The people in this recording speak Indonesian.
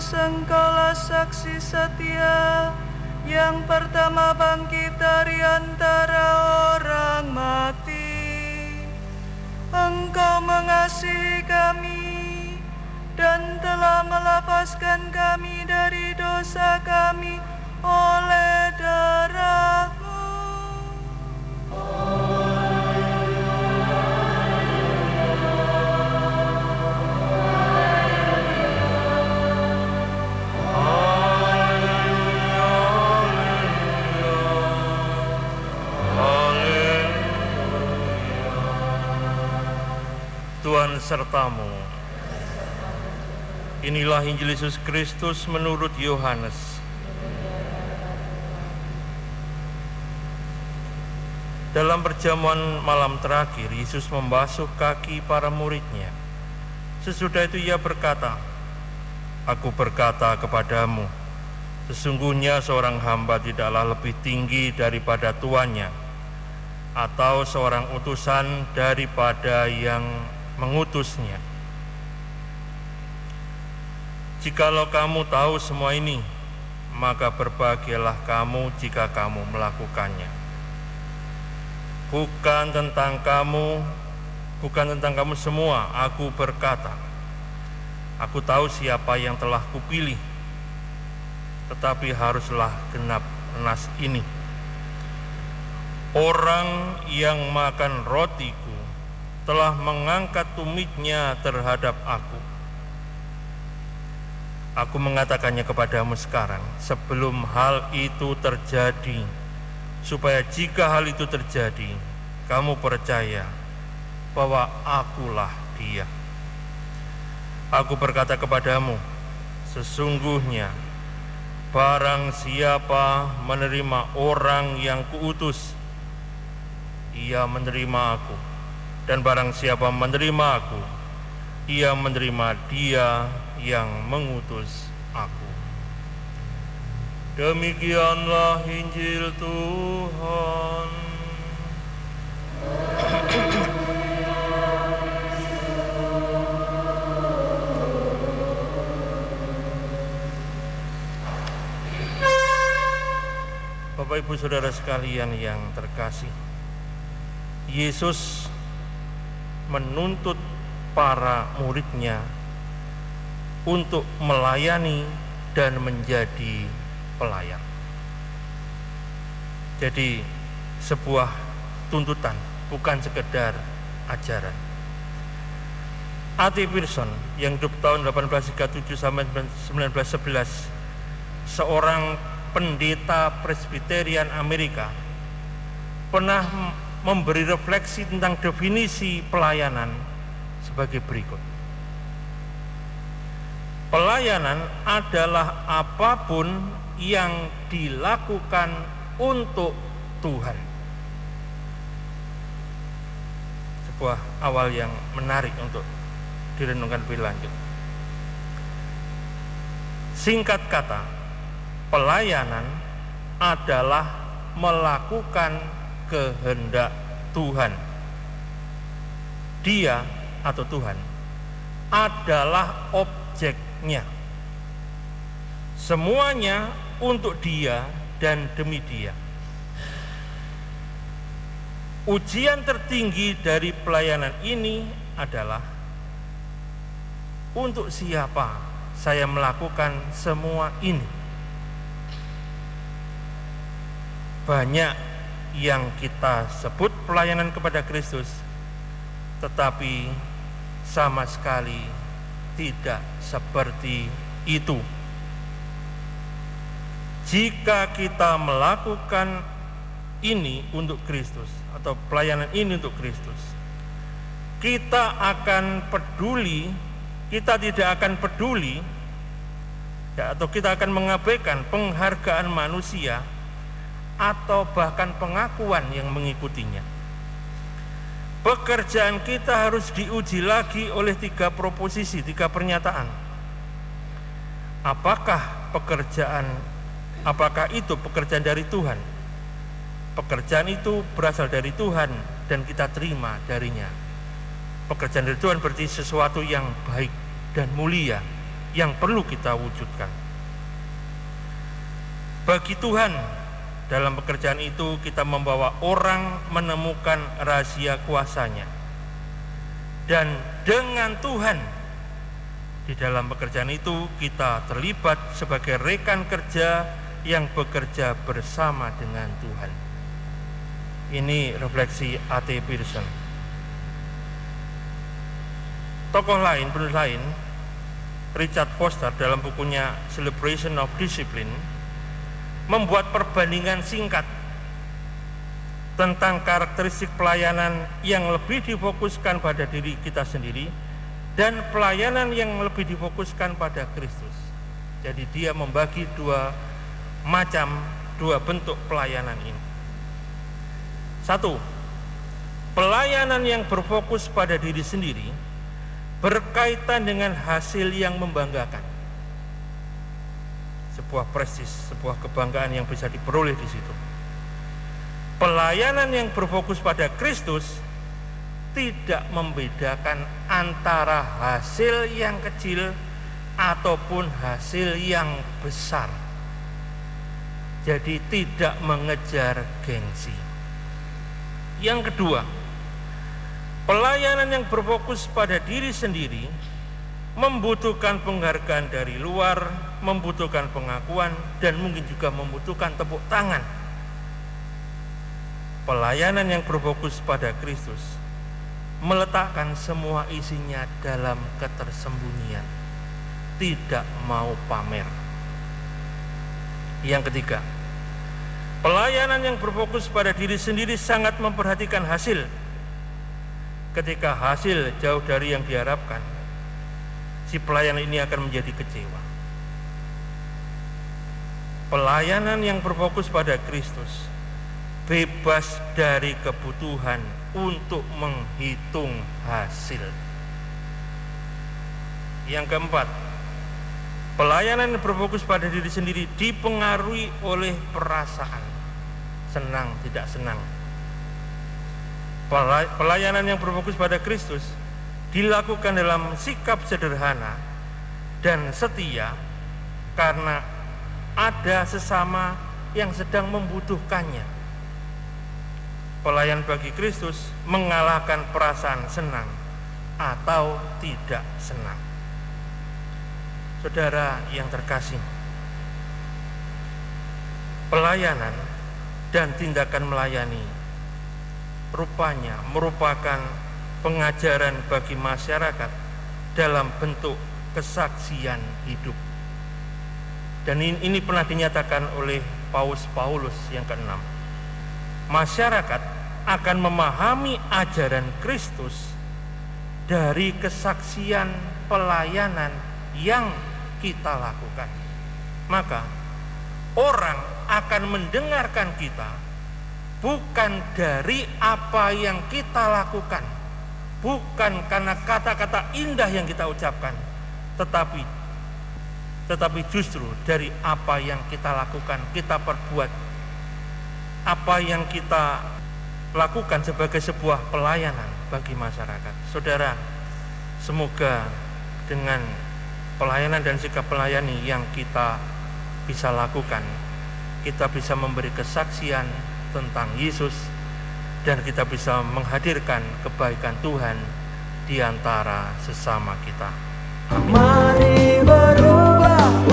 Engkaulah saksi setia yang pertama bangkit dari antara orang mati. Engkau mengasihi kami dan telah melepaskan kami dari dosa kami oleh darah-Mu. Tuhan sertamu. Inilah Injil Yesus Kristus menurut Yohanes. Dalam perjamuan malam terakhir, Yesus membasuh kaki para murid-Nya. Sesudah itu Ia berkata, "Aku berkata kepadamu, sesungguhnya seorang hamba tidaklah lebih tinggi daripada tuannya, atau seorang utusan daripada yang mengutusnya. Jikalau kamu tahu semua ini, maka berbahagialah kamu jika kamu melakukannya. Bukan tentang kamu semua, aku berkata, aku tahu siapa yang telah kupilih, tetapi haruslah genap nas ini. Orang yang makan rotiku telah mengangkat tumitnya terhadap aku. Aku mengatakannya kepadamu sekarang, sebelum hal itu terjadi, supaya jika hal itu terjadi, kamu percaya bahwa akulah Dia. Aku berkata kepadamu, sesungguhnya barang siapa menerima orang yang kuutus, ia menerima aku. Dan barang siapa menerima aku, ia menerima Dia yang mengutus aku." Demikianlah Injil Tuhan. Bapak Ibu Saudara sekalian yang terkasih, Yesus menuntut para murid-Nya untuk melayani dan menjadi pelayan. Jadi sebuah tuntutan, bukan sekedar ajaran. A.T. Pierson yang hidup tahun 1837 sampai 1911, seorang pendeta Presbyterian Amerika, pernah memberi refleksi tentang definisi pelayanan sebagai berikut. Pelayanan adalah apapun yang dilakukan untuk Tuhan. Sebuah awal yang menarik untuk direnungkan lebih lanjut. Singkat kata, pelayanan adalah melakukan kehendak Tuhan. Dia atau Tuhan adalah objeknya. Semuanya untuk Dia dan demi Dia. Ujian tertinggi dari pelayanan ini adalah, untuk siapa saya melakukan semua ini? Banyak yang kita sebut pelayanan kepada Kristus, tetapi sama sekali tidak seperti itu. Jika kita melakukan ini untuk Kristus atau pelayanan ini untuk Kristus, kita akan peduli, kita tidak akan peduli ya, atau kita akan mengabaikan penghargaan manusia atau bahkan pengakuan yang mengikutinya. Pekerjaan kita harus diuji lagi oleh 3 proposisi, 3 pernyataan. Apakah itu pekerjaan dari Tuhan? Pekerjaan itu berasal dari Tuhan dan kita terima darinya. Pekerjaan dari Tuhan berarti sesuatu yang baik dan mulia yang perlu kita wujudkan. Bagi Tuhan, dalam pekerjaan itu kita membawa orang menemukan rahasia kuasa-Nya. Dan dengan Tuhan, di dalam pekerjaan itu kita terlibat sebagai rekan kerja yang bekerja bersama dengan Tuhan. Ini refleksi A.T. Pierson. Tokoh lain, penulis lain, Richard Foster dalam bukunya Celebration of Discipline membuat perbandingan singkat tentang karakteristik pelayanan yang lebih difokuskan pada diri kita sendiri dan pelayanan yang lebih difokuskan pada Kristus. Jadi dia membagi 2 bentuk pelayanan ini. 1. Pelayanan yang berfokus pada diri sendiri berkaitan dengan hasil yang membanggakan. Sebuah prestis, sebuah kebanggaan yang bisa diperoleh di situ. Pelayanan yang berfokus pada Kristus tidak membedakan antara hasil yang kecil ataupun hasil yang besar. Jadi tidak mengejar gengsi. Yang kedua, pelayanan yang berfokus pada diri sendiri membutuhkan penghargaan dari luar, membutuhkan pengakuan, dan mungkin juga membutuhkan tepuk tangan. Pelayanan yang berfokus pada Kristus meletakkan semua isinya dalam ketersembunyian, tidak mau pamer. Yang ketiga, pelayanan yang berfokus pada diri sendiri sangat memperhatikan hasil. Ketika hasil jauh dari yang diharapkan, si pelayan ini akan menjadi kecewa. Pelayanan yang berfokus pada Kristus bebas dari kebutuhan untuk menghitung hasil. Yang keempat, pelayanan yang berfokus pada diri sendiri dipengaruhi oleh perasaan, senang tidak senang. Pelayanan yang berfokus pada Kristus dilakukan dalam sikap sederhana dan setia karena ada sesama yang sedang membutuhkannya. Pelayan bagi Kristus mengalahkan perasaan senang atau tidak senang. Saudara yang terkasih, pelayanan dan tindakan melayani rupanya merupakan pengajaran bagi masyarakat dalam bentuk kesaksian hidup. Dan ini pernah dinyatakan oleh Paulus yang ke-6. Masyarakat akan memahami ajaran Kristus dari kesaksian pelayanan yang kita lakukan. Maka orang akan mendengarkan kita bukan dari apa yang kita lakukan, bukan karena kata-kata indah yang kita ucapkan, tetapi justru dari apa yang kita lakukan, kita perbuat, apa yang kita lakukan sebagai sebuah pelayanan bagi masyarakat. Saudara, semoga dengan pelayanan dan sikap pelayani yang kita bisa lakukan, kita bisa memberi kesaksian tentang Yesus dan kita bisa menghadirkan kebaikan Tuhan di antara sesama kita. Amin. Mari berubah